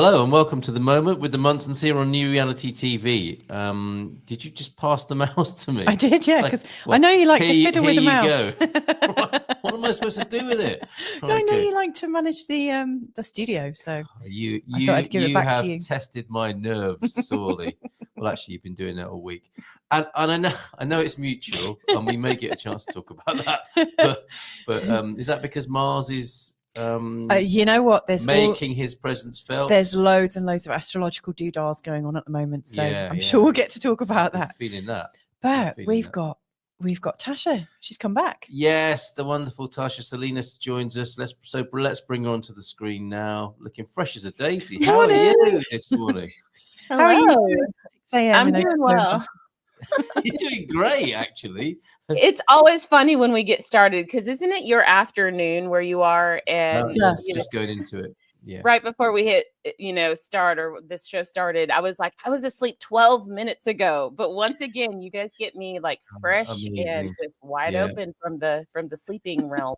Hello and welcome to The Moment with the Munsons here on New Reality TV. Did you just pass the mouse to me? I did, yeah, because I know you like to fiddle with the mouse. What am I supposed to do with it? No, I know you like to manage the studio, so I thought I'd give it back have to you. tested my nerves sorely. Well, actually, you've been doing that all week, and I know it's mutual, and we may get a chance to talk about that. But is that because Mars is? You know what? There's making his presence felt. There's loads and loads of astrological doodahs going on at the moment, so I'm sure we'll get to talk about that. Feeling that, but we've got Tasha. She's come back. Yes, the wonderful Tasha Salinas joins us. Let's bring her onto the screen now, looking fresh as a daisy. How are you this morning? Hello. How are you doing? I'm doing well. You're doing great, actually. It's always funny when we get started because isn't it your afternoon where you are? And just going into it. Yeah. Right before we hit, start or this show started, I was asleep 12 minutes ago. But once again, you guys get me like fresh and just wide open from the sleeping realm.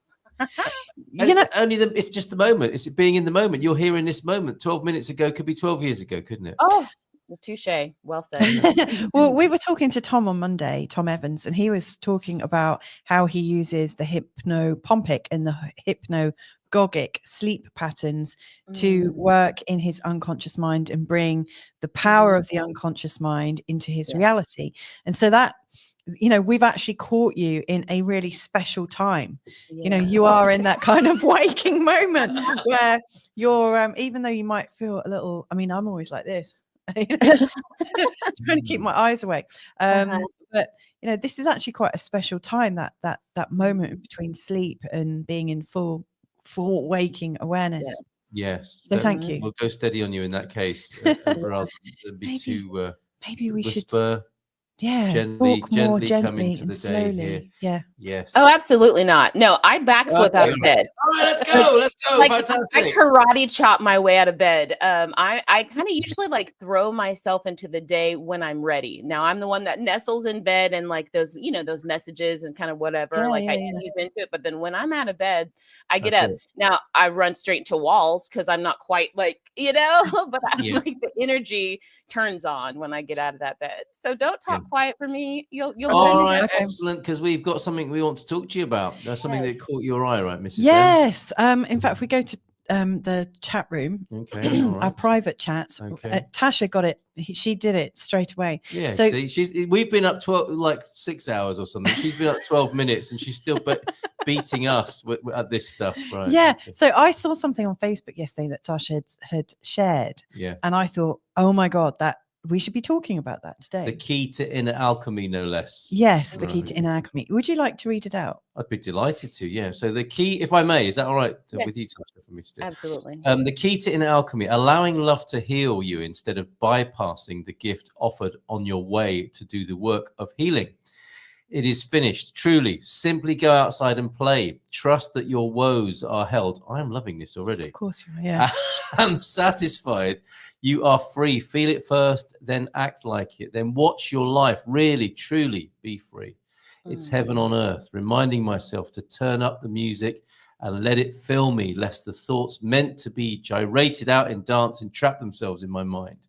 It's just the moment. It's being in the moment. You're here in this moment. 12 minutes ago could be 12 years ago, couldn't it? Oh. Touche. Well said. Well, we were talking to Tom on Monday, Tom Evans, and he was talking about how he uses the hypnopompic and the hypnagogic sleep patterns to work in his unconscious mind and bring the power of the unconscious mind into his reality. And so that, we've actually caught you in a really special time. You are in that kind of waking moment where you're, even though you might feel a little, I'm always like this. Trying to keep my eyes awake, but this is actually quite a special time, that moment between sleep and being in full waking awareness. Yes. So thank you. We'll go steady on you in that case, rather than be too maybe we whisper. Gently come into the slowly. day here. Yeah. Yes. Oh, absolutely not. No, I backflip out of bed. All right, let's go. Like, fantastic. I karate chop my way out of bed. I kind of usually like throw myself into the day when I'm ready. Now I'm the one that nestles in bed and like those, those messages and kind of whatever. I ease into it. But then when I'm out of bed, I get up. Now I run straight into walls because I'm not quite like, but like the energy turns on when I get out of that bed. So don't talk quiet for me. You'll all right, excellent, because we've got something we want to talk to you about. There's something that caught your eye, right, Mrs. Yes. In fact, we go to the chat room, our private chat. Tasha got it. She did it straight away. Yeah. So we've been up 6 hours or something. She's been up 12 minutes, and she's still beating us at this stuff, right? Yeah. Okay. So I saw something on Facebook yesterday that Tasha had shared. Yeah. And I thought, oh my God, that we should be talking about that today. The key to inner alchemy, no less. Yes, the key to inner alchemy. Would you like to read it out? I'd be delighted to, yeah. So the key, if I may, is that all right with you, Tasha, for me to do? Absolutely. The key to inner alchemy, allowing love to heal you instead of bypassing the gift offered on your way to do the work of healing. It is finished. Truly, simply go outside and play. Trust that your woes are held. I am loving this already. Of course you are, yeah. I'm satisfied. You are free. Feel it first, then act like it. Then watch your life really, truly be free. It's heaven on earth, reminding myself to turn up the music and let it fill me, lest the thoughts meant to be gyrated out in dance and trap themselves in my mind.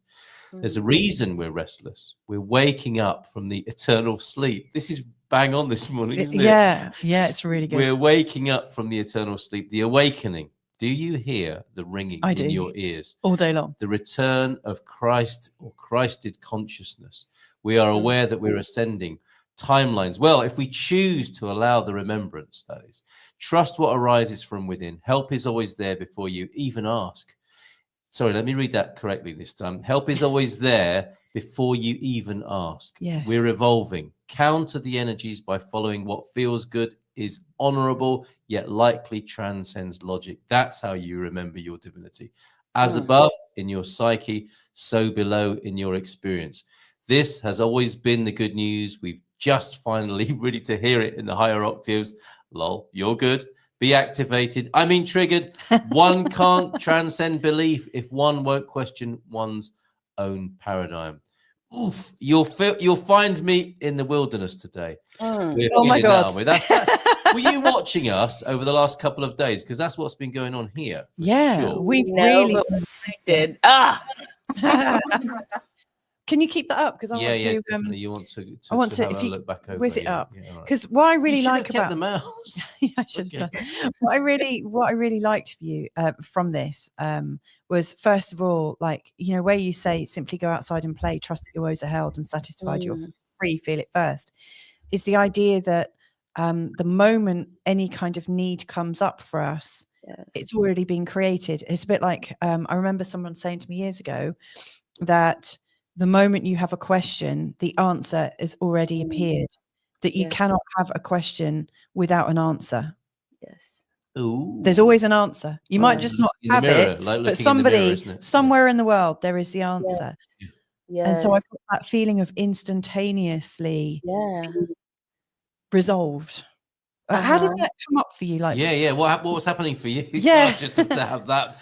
There's a reason we're restless. We're waking up from the eternal sleep. This is bang on this morning, isn't it? Yeah, it's really good. We're waking up from the eternal sleep, the awakening. Do you hear the ringing in your ears? All day long. The return of Christ or Christed consciousness. We are aware that we're ascending timelines. Well, if we choose to allow the remembrance, that is, trust what arises from within. Help is always there before you even ask. Sorry, let me read that correctly this time. Help is always there before you even ask. Yes. We're evolving. Counter the energies by following what feels good, is honorable, yet likely transcends logic. That's how you remember your divinity. As above in your psyche, so below in your experience. This has always been the good news. We've just finally ready to hear it in the higher octaves. Lol, you're good. Be activated. Triggered. One can't transcend belief if one won't question one's own paradigm. oof, you'll find me in the wilderness today. We're Oh my feeling that, God. aren't we? Were you watching us over the last couple of days? Because that's what's been going on here. Yeah, sure. we've No, really but I did. Ah, Can you keep that up? Because I Yeah, want yeah, to. definitely. You want to I want to. have If a you look back over. whiz it yeah, up, yeah, all right. because what I really You should like have kept about the mouse. yeah, I should have Okay. done. What I really liked for you from this was, first of all, like, you know, where you say simply go outside and play, trust that your woes are held and satisfied, you're free, feel it first. Is the idea that the moment any kind of need comes up for us, it's already been created. It's a bit like I remember someone saying to me years ago that the moment you have a question, the answer has already appeared, that you cannot have a question without an answer. Yes. Ooh. There's always an answer. You might just not in the have mirror, it, like but looking in the mirror, somebody isn't it? somewhere in the world, there is the answer. Yes. And so I got that feeling of instantaneously resolved. How did that come up for you? Like, Yeah. What was happening for you? Yeah. to have that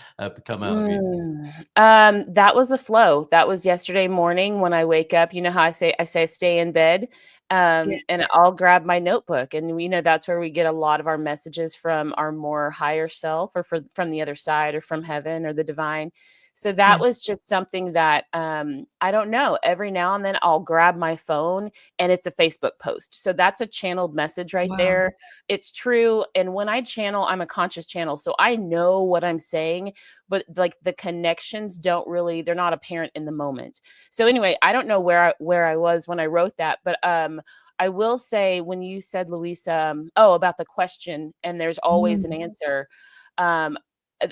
come out of you. That was a flow. That was yesterday morning when I wake up. You know how I say stay in bed, and I'll grab my notebook, and you know that's where we get a lot of our messages from our more higher self, or from the other side, or from heaven, or the divine. So that was just something that I don't know. Every now and then I'll grab my phone and it's a Facebook post. So that's a channeled message right there. It's true. And when I channel, I'm a conscious channel. So I know what I'm saying, but like the connections they're not apparent in the moment. So anyway, I don't know where I was when I wrote that, but I will say, when you said, Louisa, about the question, and there's always an answer.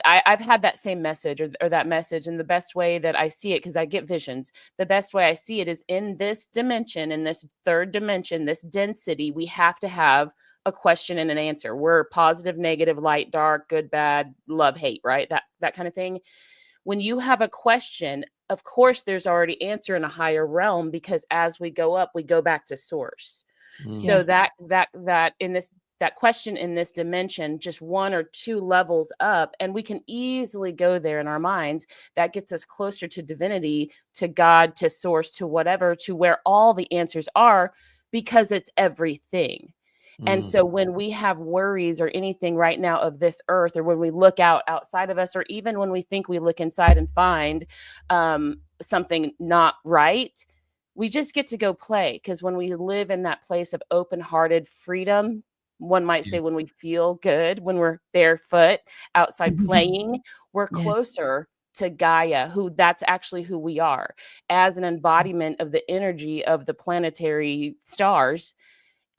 I've had that same message or that message. And the best way that I see it, because I get visions, the best way I see it is in this dimension, in this third dimension, this density, we have to have a question and an answer. We're positive, negative, light, dark, good, bad, love, hate, right? That kind of thing. When you have a question, of course, there's already answer in a higher realm, because as we go up, we go back to source. So that in this, that question in this dimension, just one or two levels up, and we can easily go there in our minds. That gets us closer to divinity, to God, to source, to whatever, to where all the answers are, because it's everything. And so when we have worries or anything right now of this earth, or when we look outside of us, or even when we think we look inside and find something not right, we just get to go play. Because when we live in that place of open-hearted freedom, one might say, when we feel good, when we're barefoot outside playing, we're closer to Gaia, that's actually who we are, as an embodiment of the energy of the planetary stars.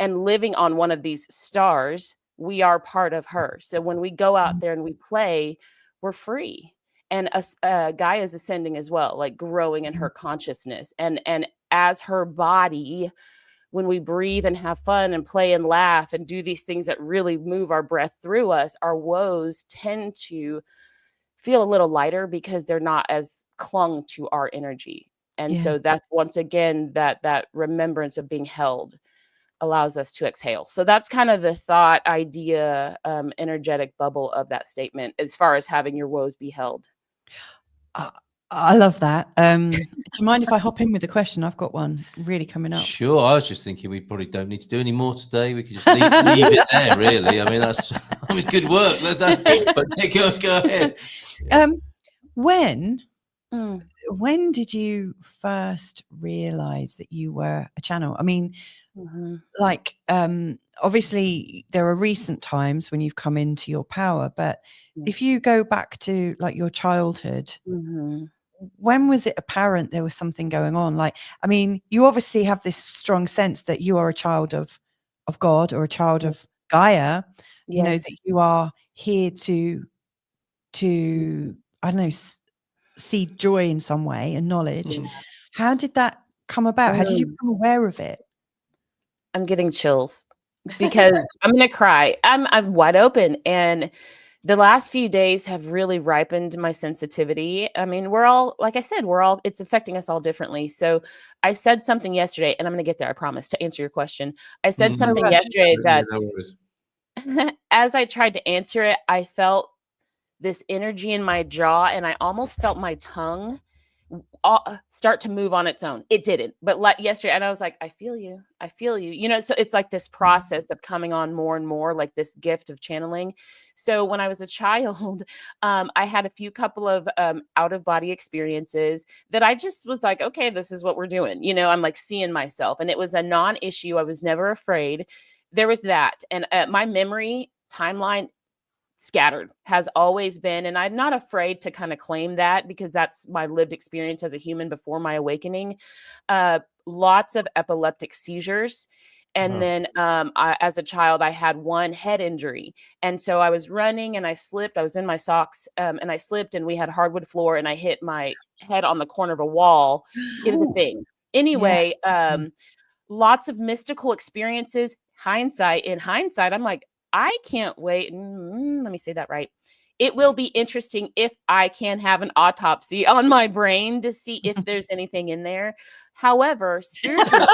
And living on one of these stars, we are part of her. So when we go out there and we play, we're free. And Gaia is ascending as well, like growing in her consciousness. And as her body, when we breathe and have fun and play and laugh and do these things that really move our breath through us, our woes tend to feel a little lighter, because they're not as clung to our energy. And so that's, once again, that remembrance of being held allows us to exhale. So that's kind of the thought, idea, energetic bubble of that statement, as far as having your woes be held. I love that. Do you mind if I hop in with a question? I've got one really coming up. Sure. I was just thinking we probably don't need to do any more today. We could just leave it there, really. I mean, that was good work. But go ahead. When did you first realize that you were a channel? I mean, like, obviously there are recent times when you've come into your power, but if you go back to like your childhood, when was it apparent there was something going on? Like, I mean, you obviously have this strong sense that you are a child of God, or a child of Gaia, you know, that you are here to I don't know, see joy in some way and knowledge. How did that come about? How did you become aware of it? I'm getting chills, because I'm going to cry. I'm wide open. And the last few days have really ripened my sensitivity. I mean, we're all, like I said, it's affecting us all differently. So I said something yesterday, and I'm going to get there, I promise, to answer your question. I said something yesterday that as I tried to answer it, I felt this energy in my jaw, and I almost felt my tongue start to move on its own. It didn't, but like yesterday, and I was like, I feel you, so it's like this process of coming on more and more, like this gift of channeling. So when I was a child, I had a couple of out of body experiences that I just was like, okay, this is what we're doing. I'm like seeing myself, and it was a non-issue. I was never afraid. There was that. And my memory timeline has always been, and I'm not afraid to kind of claim that, because that's my lived experience as a human before my awakening. Lots of epileptic seizures. And then as a child, I had one head injury. And so I was running and I slipped. I was in my socks and I slipped, and we had hardwood floor, and I hit my head on the corner of a wall. It was a thing. Anyway, lots of mystical experiences. In hindsight, I'm like, I can't wait. Let me say that right. It will be interesting if I can have an autopsy on my brain to see if there's anything in there. However, spiritually,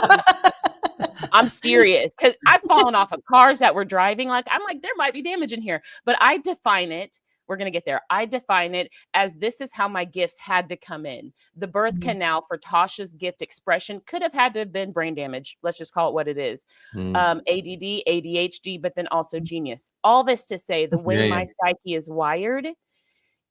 I'm serious, because I've fallen off of cars that were driving. I'm like, there might be damage in here, but I define it. We're going to get there. I define it as this is how my gifts had to come in. The birth canal for Tasha's gift expression could have had to have been brain damage. Let's just call it what it is. ADD, ADHD, but then also genius. All this to say, the way my psyche is wired,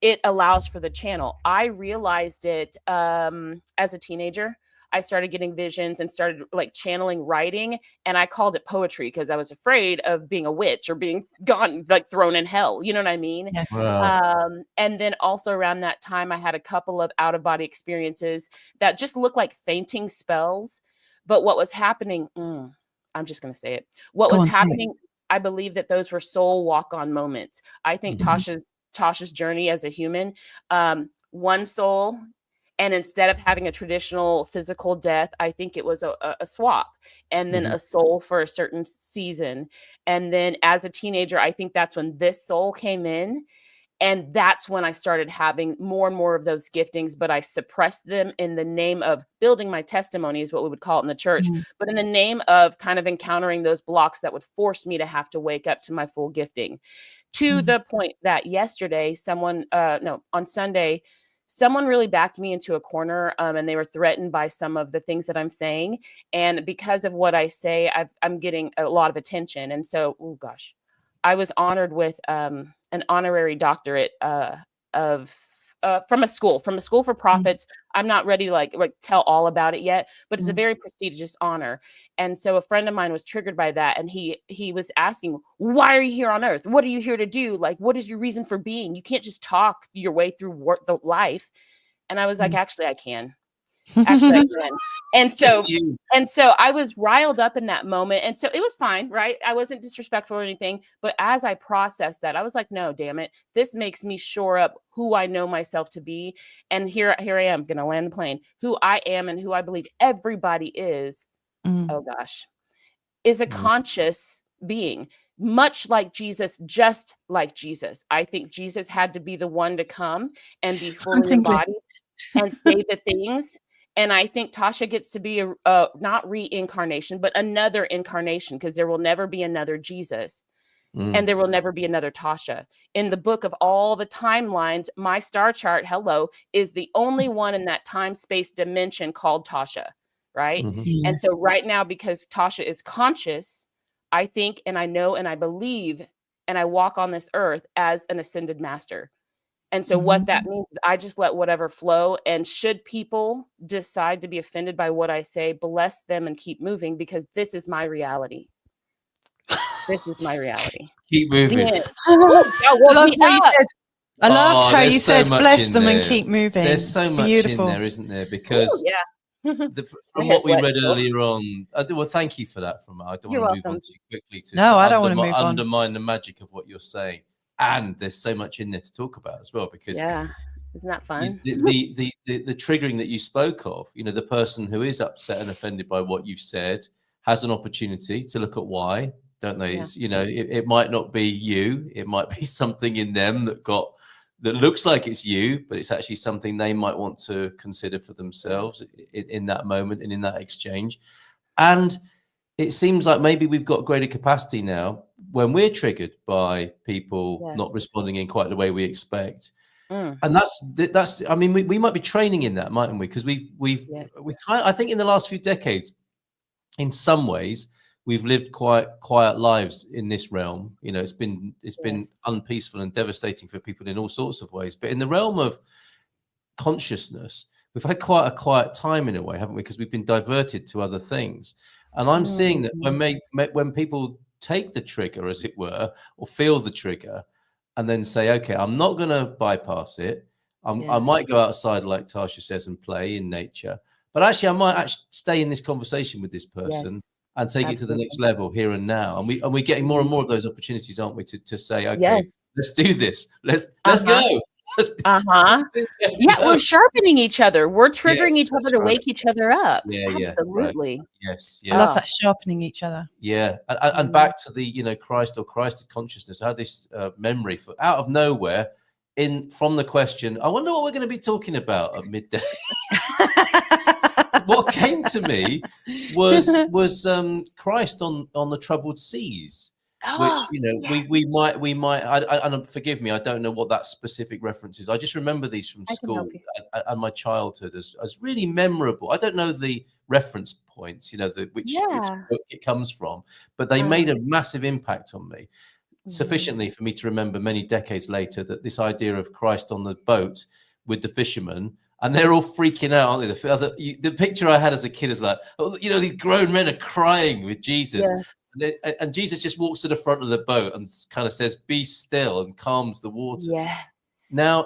it allows for the channel. I realized it as a teenager. I started getting visions and started channeling writing, and I called it poetry because I was afraid of being a witch or being thrown in hell. You know what I mean? Yeah. Wow. And then also around that time, I had a couple of out of body experiences that just looked like fainting spells. But what was happening, I'm just going to say it. What was happening, I believe that those were soul walk-on moments. I think Tasha's journey as a human, one soul. And instead of having a traditional physical death, I think it was a swap, and then a soul for a certain season. And then as a teenager, I think that's when this soul came in. And that's when I started having more and more of those giftings, but I suppressed them in the name of building my testimony, is what we would call it in the church, but in the name of kind of encountering those blocks that would force me to have to wake up to my full gifting, to the point that yesterday, on Sunday, someone really backed me into a corner, and they were threatened by some of the things that I'm saying. And because of what I say, I'm getting a lot of attention. And so, I was honored with an honorary doctorate from a school for prophets. I'm not ready to tell all about it yet, but it's a very prestigious honor. And so a friend of mine was triggered by that. And he was asking, why are you here on earth? What are you here to do? What is your reason for being? You can't just talk your way through the life. And I was like, actually, I can. Actually, I can. And so I was riled up in that moment. And so it was fine, right? I wasn't disrespectful or anything. But as I processed that, I was like, no, damn it. This makes me shore up who I know myself to be. And here I am going to land the plane. Who I am and who I believe everybody is, is a conscious being, much like Jesus, just like Jesus. I think Jesus had to be the one to come and be fully embodied and say the things. And I think Tasha gets to be a not reincarnation, but another incarnation, because there will never be another Jesus. And there will never be another Tasha. In the book of all the timelines, my star chart, is the only one in that time space dimension called Tasha, right? And so right now, because Tasha is conscious, I think, and I know, and I believe, and I walk on this earth as an ascended master. And so what that means is I just let whatever flow. And should people decide to be offended by what I say, bless them and keep moving, because this is my reality. This is my reality. Keep moving. Yeah. I loved how you said, bless them and keep moving. There's so much in there, isn't there? Because from what we read earlier on, well, thank you for that. I don't want to move on too quickly I don't want to move on. Undermine the magic of what you're saying. And there's so much in there to talk about as well, because isn't that fun? The triggering that you spoke of, the person who is upset and offended by what you've said has an opportunity to look at why, don't they? It's, it might not be you, it might be something in them that looks like it's you, but it's actually something they might want to consider for themselves in that moment and in that exchange. And it seems like maybe we've got greater capacity now when we're triggered by people not responding in quite the way we expect, And that's, I mean, we might be training in that, mightn't we? Because we kind of, I think in the last few decades, in some ways, we've lived quite quiet lives in this realm. You know, it's been unpeaceful and devastating for people in all sorts of ways. But in the realm of consciousness, we've had quite a quiet time in a way, haven't we? Because we've been diverted to other things. And I'm seeing that when people take the trigger, as it were, or feel the trigger, and then say, okay, I'm not going to bypass it. I might go outside, like Tasha says, and play in nature. But actually, I might actually stay in this conversation with this person and take it to the next level here and now. And we're getting more and more of those opportunities, aren't we? To say, okay, let's do this. Let's go. Yeah, we're sharpening each other. We're triggering each other to wake each other up. Absolutely. Right. Yes. I love that, sharpening each other. Yeah. And back to the, you know, Christ or Christed consciousness. I had this memory for out of nowhere from the question, I wonder what we're going to be talking about at midday. What came to me was Christ on the troubled seas. Which, you know, we might and forgive me, I don't know what that specific reference is. I just remember these from school and my childhood as really memorable. I don't know the reference points, you know, which book it comes from, but they made a massive impact on me, sufficiently for me to remember many decades later that this idea of Christ on the boat with the fishermen, and they're all freaking out, aren't they? The picture I had as a kid is like, oh, you know, these grown men are crying with Jesus. And Jesus just walks to the front of the boat and kind of says, be still, and calms the waters. Now,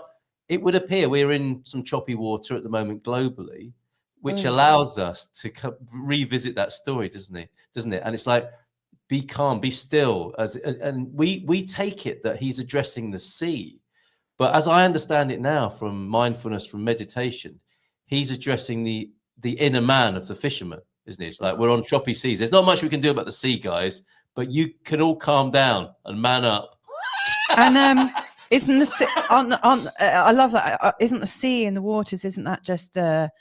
it would appear we're in some choppy water at the moment globally, which allows us to revisit that story, doesn't it? And it's like, be calm, be still. And we take it that he's addressing the sea. But as I understand it now from mindfulness, from meditation, he's addressing the inner man of the fisherman. Isn't it? It's like we're on choppy seas. There's not much we can do about the sea, guys, but you can all calm down and man up. And isn't the sea I love that. Isn't the sea and the waters? Isn't that just the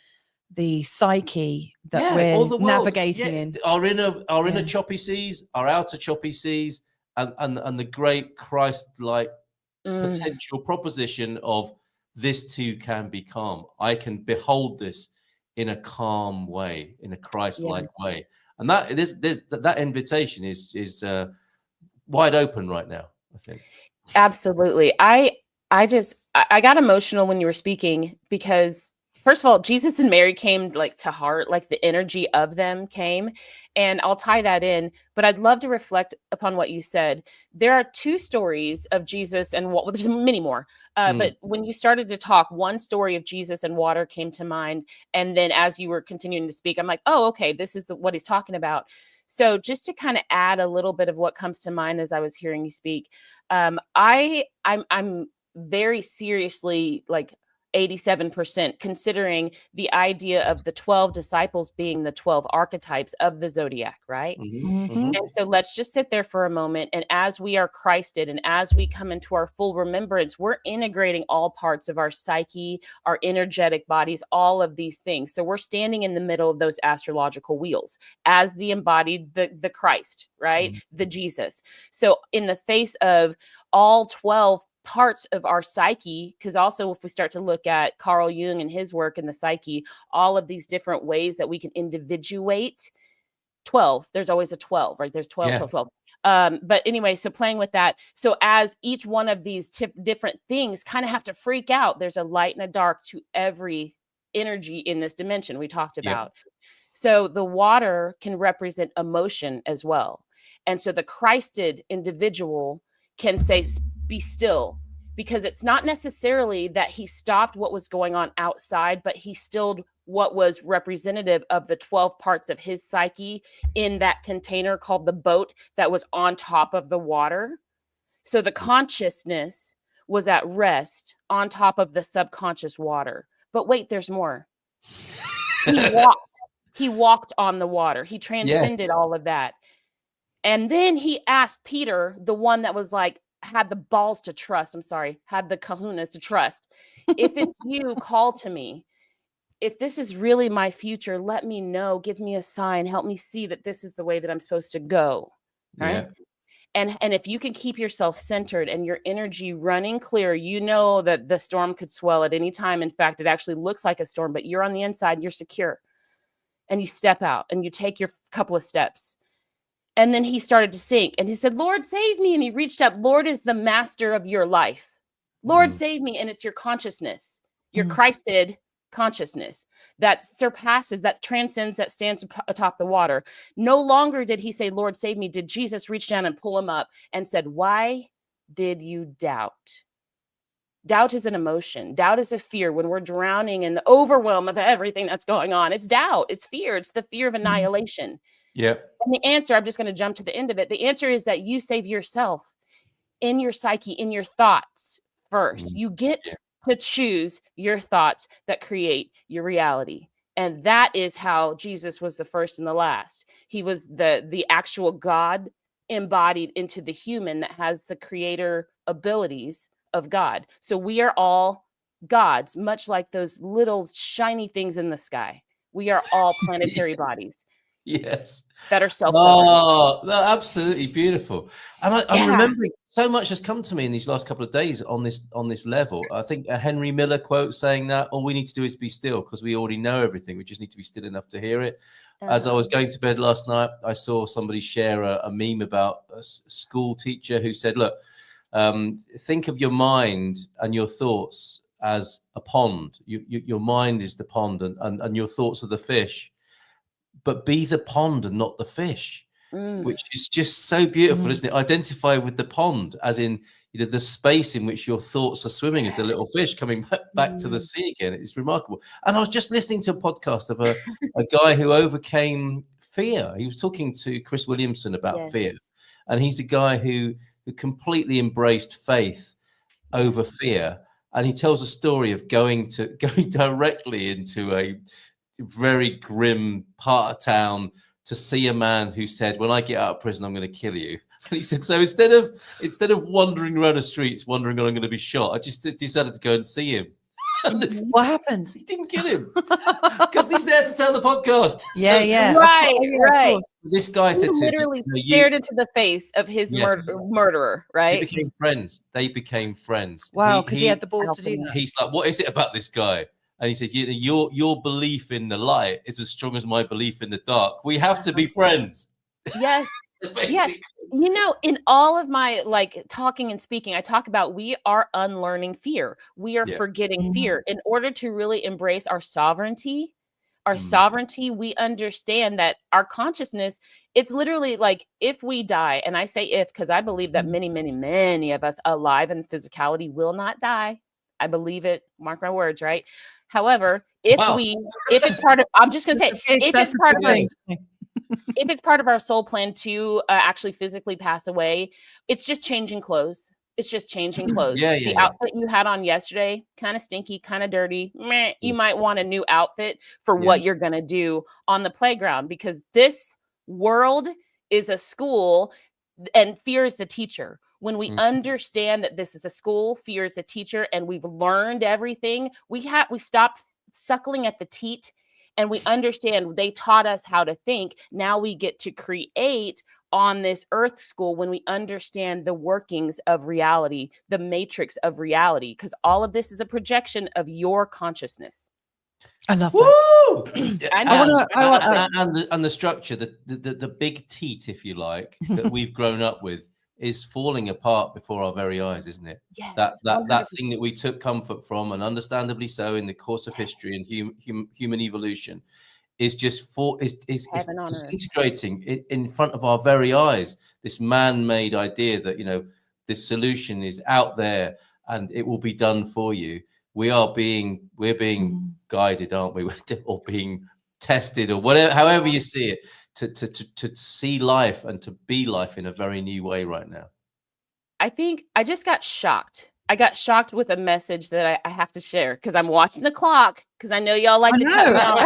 psyche that we're navigating in? Our inner choppy seas, our outer choppy seas, and the great Christ-like potential proposition of this too can be calm. I can behold this in a calm way, in a Christ-like way, and that invitation is wide open right now, I think. Absolutely. I got emotional when you were speaking, because first of all, Jesus and Mary came like to heart, like the energy of them came, and I'll tie that in, but I'd love to reflect upon what you said. There are two stories of Jesus and water. There's many more, but when you started to talk, one story of Jesus and water came to mind. And then as you were continuing to speak, I'm like, oh, okay, this is what he's talking about. So just to kind of add a little bit of what comes to mind as I was hearing you speak, I'm very seriously like 87% considering the idea of the 12 disciples being the 12 archetypes of the zodiac, right? And so let's just sit there for a moment. And as we are Christed and as we come into our full remembrance, we're integrating all parts of our psyche, our energetic bodies, all of these things. So we're standing in the middle of those astrological wheels as the embodied, the Christ, right? The Jesus. So in the face of all 12 parts of our psyche, because also if we start to look at Carl Jung and his work in the psyche, all of these different ways that we can individuate 12, there's always a 12, right? There's 12, 12. But anyway, so playing with that. So as each one of these different things kind of have to freak out, there's a light and a dark to every energy in this dimension we talked about. So the water can represent emotion as well. And so the Christed individual can say, be still, because it's not necessarily that he stopped what was going on outside, but he stilled what was representative of the 12 parts of his psyche in that container called the boat that was on top of the water. So the consciousness was at rest on top of the subconscious water. But wait, there's more. He walked on the water. He transcended all of that. And then he asked Peter, the one that was like, had the balls to trust, had the kahunas to trust. If it's you, call to me. If this is really my future, let me know. Give me a sign. Help me see that this is the way that I'm supposed to go. Right. And if you can keep yourself centered and your energy running clear, you know that the storm could swell at any time. In fact, it actually looks like a storm, but you're on the inside, you're secure. And you step out and you take your couple of steps. And then he started to sink and he said, Lord, save me. And he reached up. Lord is the master of your life. Lord, save me. And it's your consciousness, your Christed consciousness that surpasses, that transcends, that stands atop the water. No longer did he say, Lord, save me. Did Jesus reach down and pull him up and said, why did you doubt? Doubt is an emotion. Doubt is a fear. When we're drowning in the overwhelm of everything that's going on, it's doubt. It's fear. It's the fear of annihilation. Yep. And the answer, I'm just going to jump to the end of it. The answer is that you save yourself in your psyche, in your thoughts first. You get to choose your thoughts that create your reality. And that is how Jesus was the first and the last. He was the actual God embodied into the human that has the creator abilities of God. So we are all gods, much like those little shiny things in the sky. We are all planetary bodies. Yes. That are self-governing. Oh, no, absolutely beautiful. And I'm remembering so much has come to me in these last couple of days on this level. I think a Henry Miller quote saying that all we need to do is be still because we already know everything. We just need to be still enough to hear it. As I was going to bed last night, I saw somebody share a meme about a school teacher who said, look, think of your mind and your thoughts as a pond. Your mind is the pond and your thoughts are the fish. But be the pond and not the fish, which is just so beautiful, isn't it? Identify with the pond, as in, the space in which your thoughts are swimming as the little fish coming back to the sea again. It's remarkable. And I was just listening to a podcast of a guy who overcame fear. He was talking to Chris Williamson about fear. And he's a guy who completely embraced faith over fear. And he tells a story of going directly into a very grim part of town to see a man who said, when I get out of prison, I'm going to kill you. And he said, so instead of wandering around the streets, wondering when I'm going to be shot, I just decided to go and see him. What happened? He didn't kill him because he's there to tell the podcast. Right. This guy said to literally stared into the face of his murderer, right? They became friends. Wow, because he had the balls to do that. He's like, what is it about this guy? And he said, your belief in the light is as strong as my belief in the dark. We have to be friends. Yes. Yes. In all of my talking and speaking, I talk about we are unlearning fear. We are forgetting fear in order to really embrace our sovereignty. We understand that our consciousness, it's literally like if we die, and I say if because I believe that many, many, many of us alive in physicality will not die. I believe it. Mark my words, right? However, if it's part of, I'm just going to say, if it's part of our soul plan to actually physically pass away, it's just changing clothes. It's just changing clothes. The outfit you had on yesterday, kind of stinky, kind of dirty. Meh, you might want a new outfit for what you're going to do on the playground, because this world is a school and fear is the teacher. When we understand that this is a school, fear is a teacher, and we've learned everything, we stop suckling at the teat, and we understand they taught us how to think. Now we get to create on this earth school when we understand the workings of reality, the matrix of reality, because all of this is a projection of your consciousness. I love that. And the structure, the big teat, if you like, that we've grown up with is falling apart before our very eyes, isn't it? Yes. That thing that we took comfort from, and understandably so, in the course of history and human evolution, is just disintegrating in front of our very eyes. This man-made idea that this solution is out there and it will be done for you. We're being guided, aren't we? Or being tested, or whatever, however you see it, to see life and to be life in a very new way right now. I think I just got shocked. I got shocked with a message that I have to share, because I'm watching the clock, because I know y'all like to cut me off.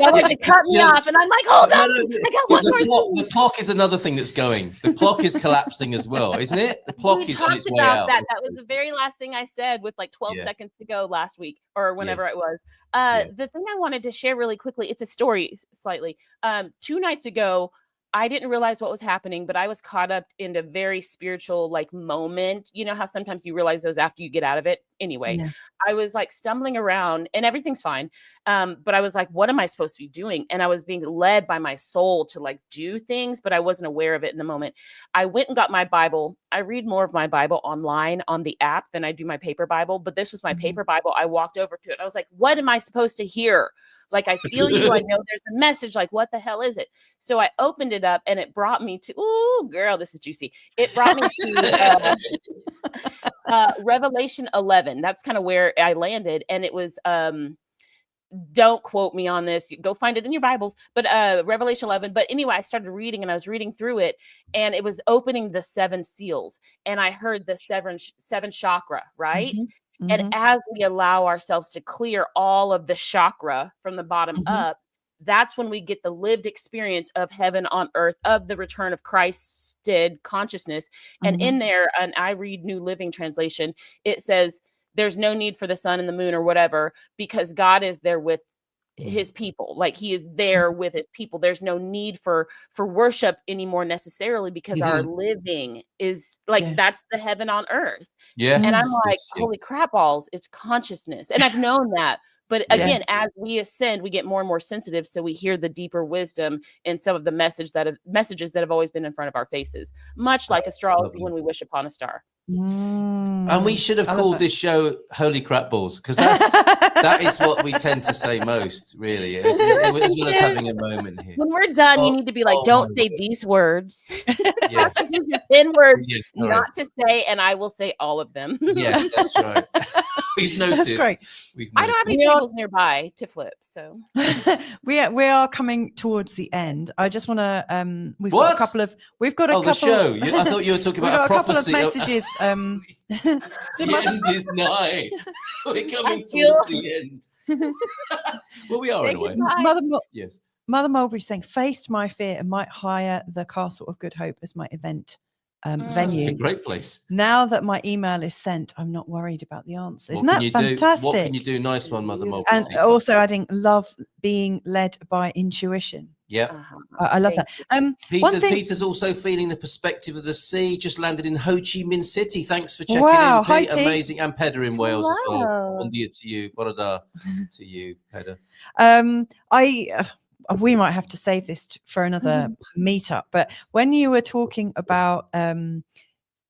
Y'all like to cut me off, and I'm like, hold on, I got one more thing. The clock is another thing that's going. The clock is collapsing as well, isn't it? The clock is on its way out. That was the very last thing I said with 12 seconds to go last week, or whenever it was. The thing I wanted to share really quickly, it's a story slightly. 2 nights ago, I didn't realize what was happening, but I was caught up in a very spiritual like moment. You know how sometimes you realize those after you get out of it? Anyway, Yeah. I was like stumbling around and everything's fine. But I was like, what am I supposed to be doing? And I was being led by my soul to like do things, but I wasn't aware of it in the moment. I went and got my Bible. I read more of my Bible online on the app than I do my paper Bible, but this was my paper Bible. I walked over to it. I was like, what am I supposed to hear? Like, I feel you. I know there's a message. Like, what the hell is it? So I opened it up and it brought me to, ooh, girl, this is juicy. It brought me to Revelation 11. That's kind of where I landed. And it was, don't quote me on this. Go find it in your Bibles, but Revelation 11. But anyway, I started reading and I was reading through it and it was opening the 7 seals. And I heard the seven chakra, right? And as we allow ourselves to clear all of the chakra from the bottom up, that's when we get the lived experience of heaven on earth, of the return of Christed consciousness. And in there, and I read New Living Translation, it says, there's no need for the sun and the moon or whatever, because God is there with his people. Like he is there with his people. There's no need for worship anymore necessarily, because our living is like, that's the heaven on earth. Yeah. And I'm like, holy crap balls, it's consciousness. And I've known that. But again, as we ascend, we get more and more sensitive. So we hear the deeper wisdom in some of the messages that have always been in front of our faces, much like astrology when we wish upon a star. And we should have called this show Holy Crap Balls, because that is what we tend to say most, really, as well as having a moment here. When we're done, you need to be like, don't say these words. Yes. 10 words not to say, and I will say all of them. Yes, that's right. We've noticed. That's great. I don't have any tables nearby to flip, so we are coming towards the end. I just want to we've got a couple of the show. I thought you were talking about a prophecy. Couple of messages. The end is nigh. We're coming towards the end. Well, we are in a way. Mother Mulberry saying, faced my fear and might hire the Castle of Good Hope as my event venue. It's a great place. Now that my email is sent, I'm not worried about the answer. Isn't that fantastic? What can you do? Nice one, Mother Mulberry. And also adding, love being led by intuition. Yeah, I love that. Peter's also feeling the perspective of the sea. Just landed in Ho Chi Minh City. Thanks for checking in, Pete. Hi, Pete. Amazing. And Peder in Wales as well. Bon dia to you. Borada to you, Peder. We might have to save this for another meetup, but when you were talking about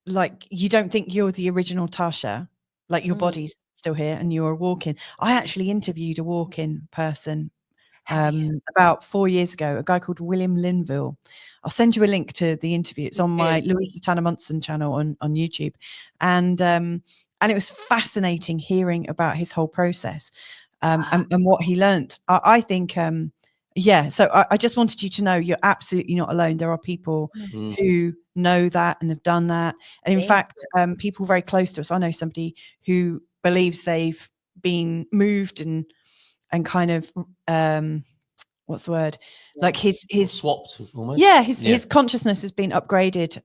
like you don't think you're the original Tasha, like your body's still here and you're walking. I actually interviewed a walk-in person about 4 years ago, a guy called William Linville. I'll send you a link to the interview. It's on my Louisa Munson channel on YouTube, and it was fascinating hearing about his whole process and what he learned. I think so I just wanted you to know you're absolutely not alone. There are people who know that and have done that, and in fact people very close to us. I know somebody who believes they've been moved and kind of what's the word, like his swapped almost. His consciousness has been upgraded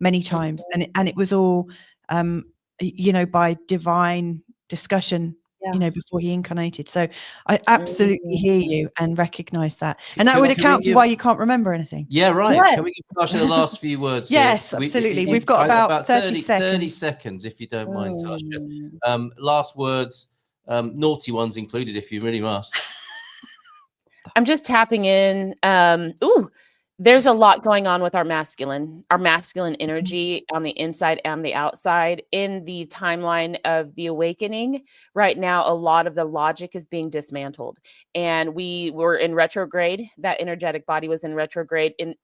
many times, and it was all by divine discussion before he incarnated. So I absolutely hear you and recognize that, and that would account for why you can't remember anything. Can we give Tasha the last few words? Yes, absolutely. We've got about 30 seconds if you don't mind, Tasha. Last words, naughty ones included if you really must. I'm just tapping in. There's a lot going on with our masculine energy on the inside and the outside. In the timeline of the awakening right now, a lot of the logic is being dismantled, and we were in retrograde. That energetic body was in retrograde, in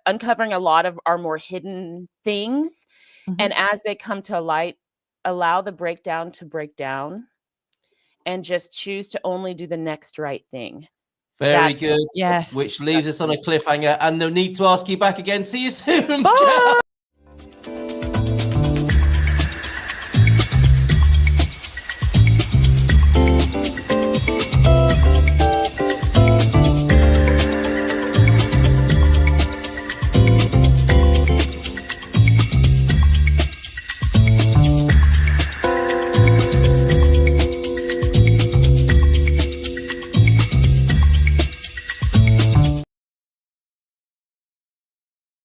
uncovering a lot of our more hidden things. And as they come to light, allow the breakdown to break down and just choose to only do the next right thing. Very good. Yes. Which leaves us on a cliffhanger and no need to ask you back again. See you soon. Bye.